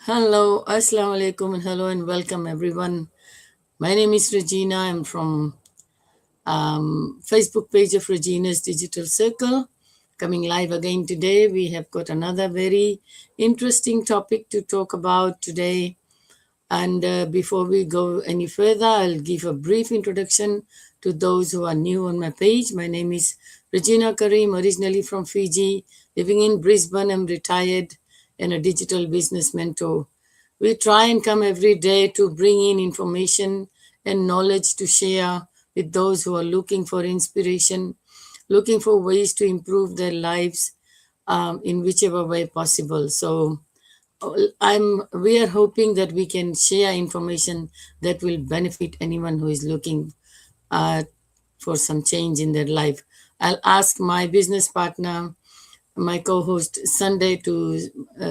Hello, Assalamu alaikum, and hello and welcome everyone. My name is Regina. I'm from Facebook page of Regina's Digital Circle. Coming live again today. We have got another very interesting topic to talk about today. And before we go any further, I'll give a brief introduction to those who are new on my page. My name is Regina Karim, originally from Fiji, living in Brisbane. I'm retired and a digital business mentor. We try and come every day to bring in information and knowledge to share with those who are looking for inspiration, looking for ways to improve their lives in whichever way possible. So we are hoping that we can share information that will benefit anyone who is looking uh, for some change in their life. I'll ask my business partner, my co-host Sunday, to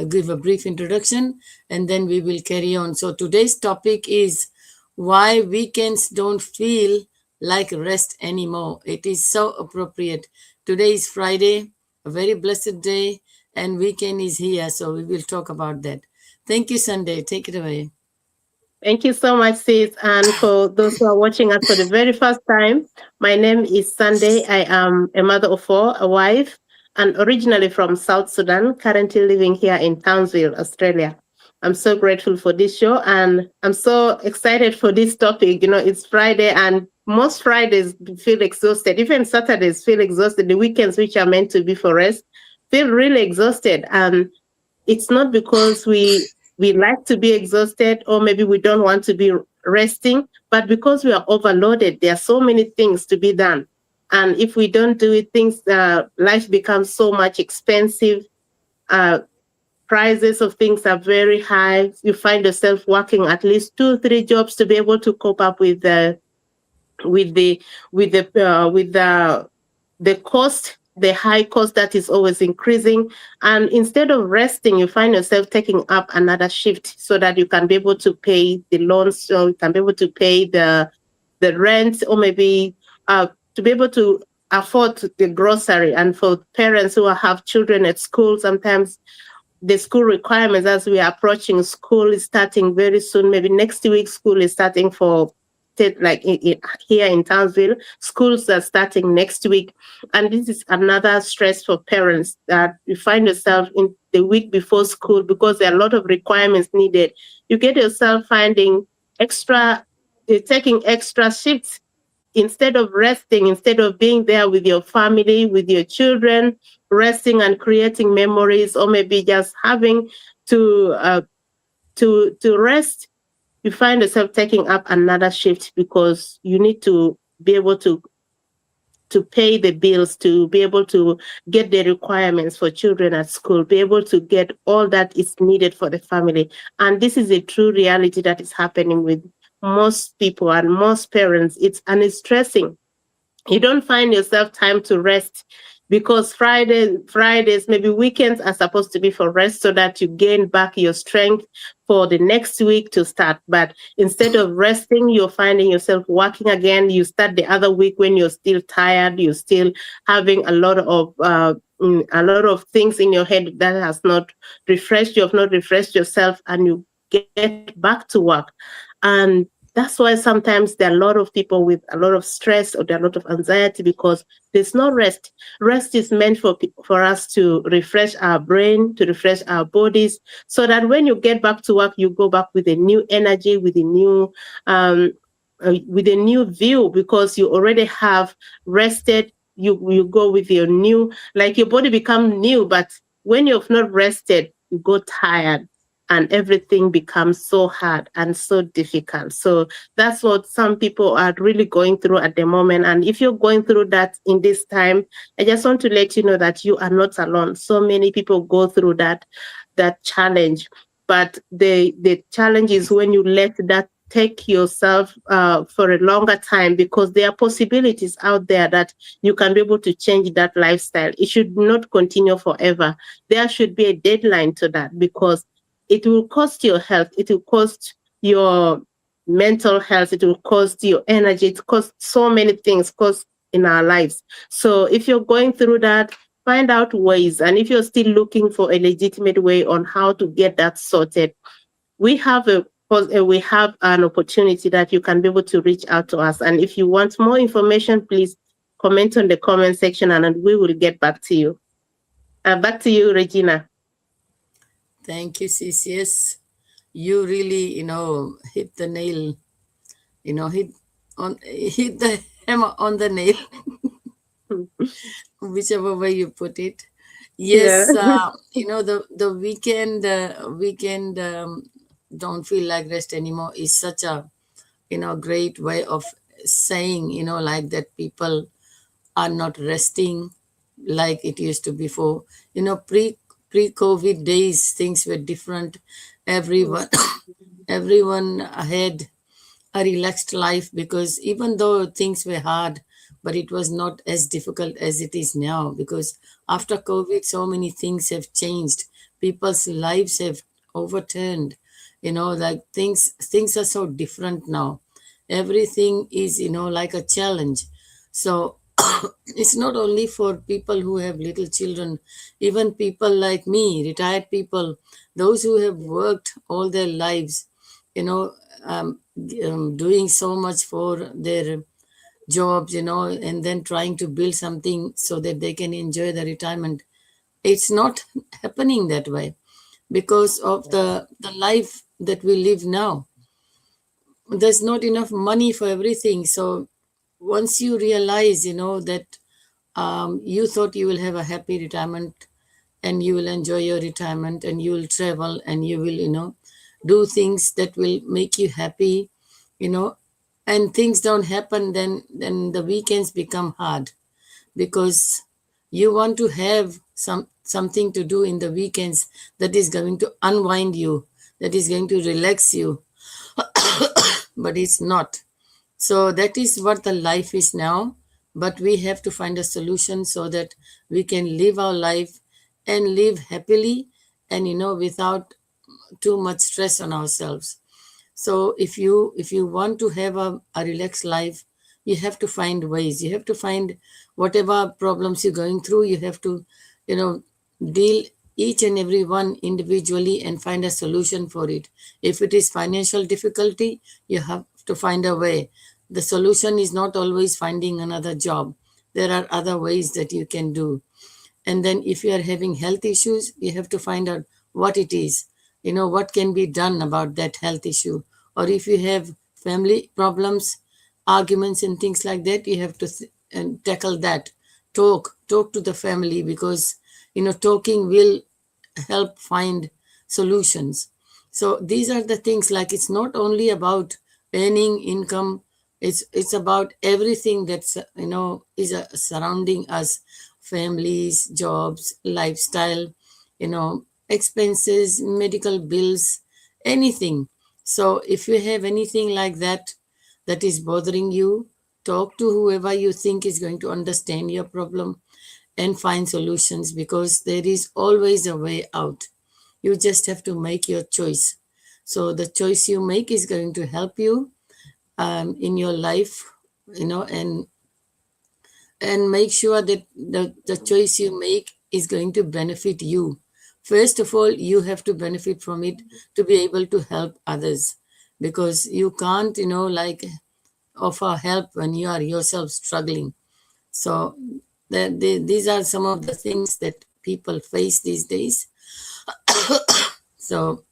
give a brief introduction, and then we will carry on. So today's topic is why weekends don't feel like rest anymore. It is so appropriate. Today is Friday, a very blessed day, and weekend is here, so we will talk about that. Thank you, Sunday. Take it away. Thank you so much, sis. And for those who are watching us for the very first time, my name is Sunday. I am a mother of four, a wife, and originally from South Sudan, currently living here in Townsville, Australia. I'm so grateful for this show and I'm so excited for this topic. It's Friday and most Fridays feel exhausted. Even Saturdays feel exhausted. The weekends, which are meant to be for rest, feel really exhausted. And it's not because we like to be exhausted or maybe we don't want to be resting, but because we are overloaded. There are so many things to be done, and if we don't do it, things life becomes so much expensive. uh, Prices of things are very high. You find yourself working at least 2 3 jobs to be able to cope up with the with the cost, the high cost that is always increasing. And instead of resting, you find yourself taking up another shift so that you can be able to pay the loans, so you can be able to pay the rent, or maybe to be able to afford the grocery. And for parents who have children at school, sometimes the school requirements, as we are approaching, school is starting very soon. Maybe next week, school is starting for like here in Townsville, schools are starting next week. And this is another stress for parents, that you find yourself in the week before school, because there are a lot of requirements needed. You get yourself finding extra, taking extra shifts instead of resting, instead of being there with your family, with your children, resting and creating memories, or maybe just having to rest. You find yourself taking up another shift because you need to be able to pay the bills, to be able to get the requirements for children at school, be able to get all that is needed for the family. And this is a true reality that is happening with most people and most parents. It's stressing. You don't find yourself time to rest, because Fridays, maybe weekends are supposed to be for rest so that you gain back your strength for the next week to start. But instead of resting, you're finding yourself working again. You start the other week when you're still tired, you're still having a lot of things in your head that has not refreshed. You have not refreshed yourself, and you get back to work. And that's why sometimes there are a lot of people with a lot of stress, or there are a lot of anxiety, because there's no rest. Rest is meant for us to refresh our brain, to refresh our bodies, so that when you get back to work, you go back with a new energy, um, with a new view, because you already have rested. You go with your new, like your body become new. But when you've not rested, you go tired, and everything becomes so hard and so difficult. So that's what some people are really going through at the moment. And if you're going through that in this time, I just want to let you know that you are not alone. So many people go through that challenge. But the challenge is when you let that take yourself for a longer time, because there are possibilities out there that you can be able to change that lifestyle. It should not continue forever. There should be a deadline to that, because it will cost your health, it will cost your mental health, it will cost your energy, it costs so many things cost in our lives. So if you're going through that, find out ways. And if you're still looking for a legitimate way on how to get that sorted, we have we have an opportunity that you can be able to reach out to us. And if you want more information, please comment on the comment section and we will get back to you. Back to you, Regina. Thank you, CCS. You really, hit the nail, hit the hammer on the nail, whichever way you put it. Yes, Yeah. the weekend don't feel like rest anymore is such a great way of saying like that people are not resting like it used to before. Pre-COVID days, things were different. Everyone everyone had a relaxed life, because even though things were hard, but it was not as difficult as it is now, because after COVID so many things have changed. People's lives have overturned. Like things are so different now. Everything is like a challenge. So it's not only for people who have little children, even people like me, retired people, those who have worked all their lives, you know doing so much for their jobs, and then trying to build something so that they can enjoy the retirement. It's not happening that way because of the life that we live now. There's not enough money for everything. So once you realize, that you thought you will have a happy retirement, and you will enjoy your retirement, and you will travel, and you will, do things that will make you happy, you know, and things don't happen, then the weekends become hard, because you want to have something to do in the weekends that is going to unwind you, that is going to relax you, but it's not. So that is what the life is now. But we have to find a solution so that we can live our life and live happily, and without too much stress on ourselves. So if you want to have a relaxed life, you have to find ways. You have to find whatever problems you're going through, you have to, deal each and every one individually and find a solution for it. If it is financial difficulty, you have to find a way. The solution is not always finding another job. There are other ways that you can do. And then if you are having health issues, you have to find out what it is, what can be done about that health issue. Or if you have family problems, arguments and things like that, you have to and tackle that. Talk to the family, because talking will help find solutions. So these are the things. Like, it's not only about earning income, it's about everything that's is surrounding us: families, jobs, lifestyle, expenses, medical bills, anything. So if you have anything like that that is bothering you, talk to whoever you think is going to understand your problem and find solutions, because there is always a way out. You just have to make your choice. So the choice you make is going to help you in your life, and make sure that the choice you make is going to benefit you. First of all, you have to benefit from it to be able to help others, because you can't, offer help when you are yourself struggling. So these are some of the things that people face these days. So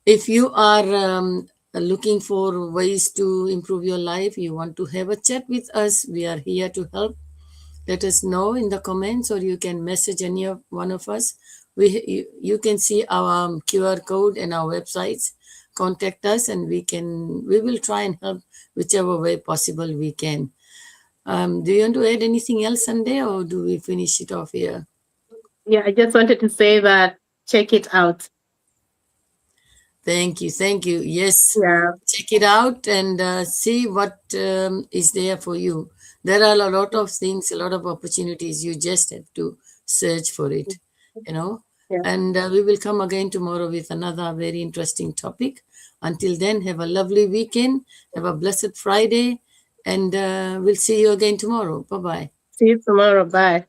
if you are looking for ways to improve your life, you want to have a chat with us, we are here to help. Let us know in the comments, or you can message any of one of us. You can see our QR code and our websites. Contact us, and we will try and help whichever way possible we can. Do you want to add anything else, Sunday, or do we finish it off here? Yeah, I just wanted to say that check it out. Thank you. Yes, Yeah. check it out and see what is there for you. There are a lot of things, a lot of opportunities. You just have to search for it, Yeah. and we will come again tomorrow with another very interesting topic. Until then, have a lovely weekend, have a blessed Friday, and we'll see you again tomorrow. Bye-bye. See you tomorrow. Bye.